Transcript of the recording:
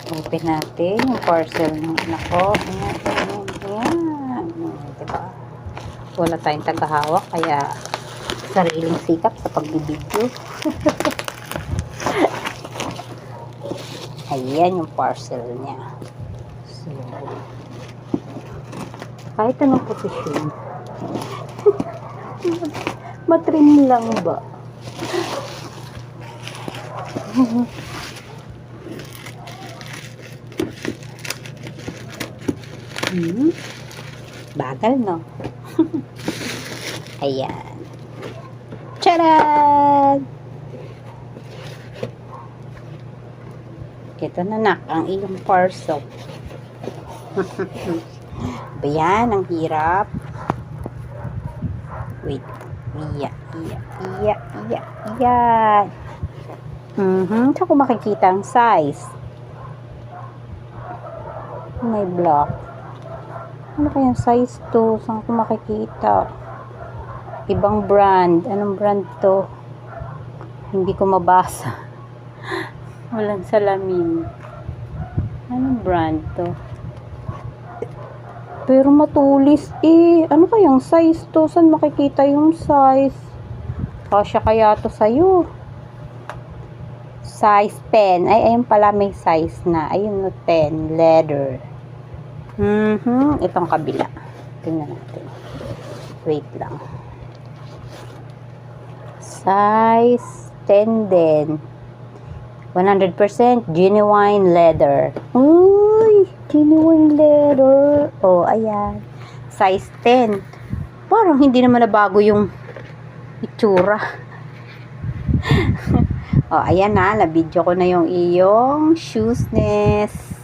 Open natin yung parcel ng anak ko. Ayan, ayan, ayan. Diba? Wala tayong tagahawak, kaya sariling sikap sa pagbibidyo. Ayan yung parcel niya. So, kahit anong posisyon. Matrim lang ba? Bagal, no? Ayan. Tcharan! Ito na, nak, ang iyong parcel. Ayan, ang hirap. Wait. Iya. Saan ko makikita ang size? May block. Ano kayang size to? Saan ko makikita? Ibang brand. Anong brand to? Hindi ko mabasa. Walang salamin. Anong brand to? Pero matulis eh. Ano kayang size to? Saan makikita yung size? Kasya kaya to sa'yo. Size 10. Ay, ayun pala may size na. Ayun no, 10. Leather. Itong kabila. Tingnan natin. Wait lang. Size 10 din. 100% genuine leather. Uy! Genuine leather. Oh, ayan. Size 10. Parang hindi naman nabago yung itsura. Oh, ayan na. Na-video ko na yung iyong shoesness.